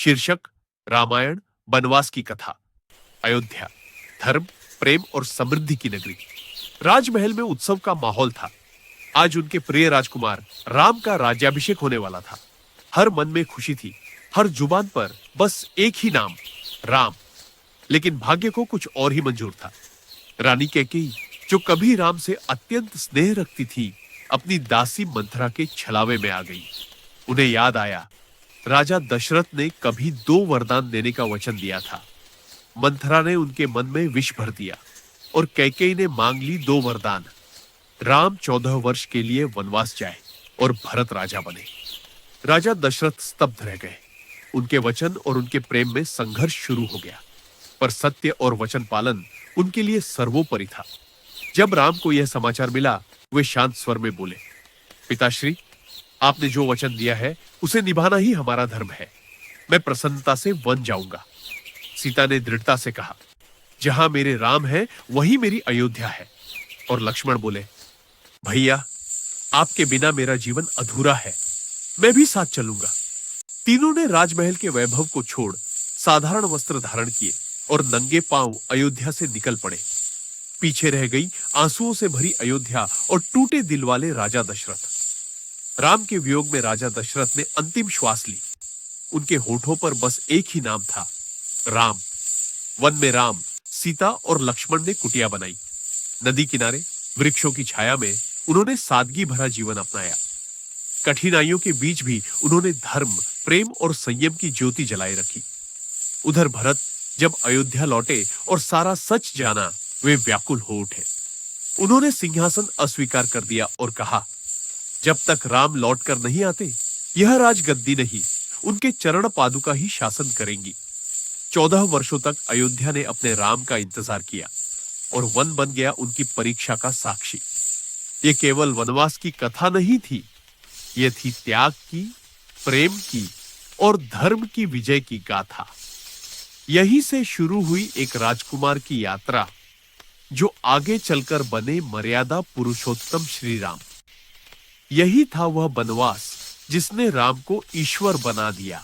शीर्षक रामायण वनवास की कथा। अयोध्या, धर्म, प्रेम और समृद्धि की नगरी। राजमहल में उत्सव का माहौल था। आज उनके प्रिय राजकुमार राम का राज्याभिषेक होने वाला था। हर मन में खुशी थी, हर जुबान पर बस एक ही नाम, राम। लेकिन भाग्य को कुछ और ही मंजूर था। रानी कैकेयी, जो कभी राम से अत्यंत स्नेह रखती थी, अपनी दासी मंथरा के छलावे में आ गई। उन्हें याद आया, राजा दशरथ ने कभी 2 वरदान देने का वचन दिया था। मंथरा ने उनके मन में विष भर दिया और कैकेयी ने मांग ली 2 वरदान। राम 14 वर्ष के लिए वनवास जाए और भरत राजा बने। राजा दशरथ स्तब्ध रह गए। उनके वचन और उनके प्रेम में संघर्ष शुरू हो गया, पर सत्य और वचन पालन उनके लिए सर्वोपरि था। जब राम को यह समाचार मिला, वे शांत स्वर में बोले, पिताश्री, आपने जो वचन दिया है उसे निभाना ही हमारा धर्म है। मैं प्रसन्नता से वन जाऊंगा। सीता ने दृढ़ता से कहा, जहां मेरे राम है वहीं मेरी अयोध्या है। और लक्ष्मण बोले, भैया, आपके बिना मेरा जीवन अधूरा है, मैं भी साथ चलूंगा। तीनों ने राजमहल के वैभव को छोड़ साधारण वस्त्र धारण किए और नंगे पांव अयोध्या से निकल पड़े। पीछे रह गई आंसुओं से भरी अयोध्या और टूटे दिल वाले राजा दशरथ। राम के वियोग में राजा दशरथ ने अंतिम श्वास ली। उनके होठों पर बस एक ही नाम था, राम। वन में राम, सीता और लक्ष्मण ने कुटिया बनाई। नदी किनारे वृक्षों की छाया में उन्होंने सादगी भरा जीवन अपनाया। कठिनाइयों के बीच भी उन्होंने धर्म, प्रेम और संयम की ज्योति जलाए रखी। उधर भरत जब अयोध्या लौटे और सारा सच जाना, वे व्याकुल हो उठे। उन्होंने सिंहासन अस्वीकार कर दिया और कहा, जब तक राम लौट कर नहीं आते, यह राजगद्दी नहीं, उनके चरण पादुका ही शासन करेंगी। 14 वर्षों तक अयोध्या ने अपने राम का इंतजार किया और वन बन गया उनकी परीक्षा का साक्षी। ये केवल वनवास की कथा नहीं थी, ये थी त्याग की, प्रेम की और धर्म की विजय की गाथा। यहीं से शुरू हुई एक राजकुमार की यात्रा, जो आगे चलकर बने मर्यादा पुरुषोत्तम श्री राम। यही था वह वनवास जिसने राम को ईश्वर बना दिया।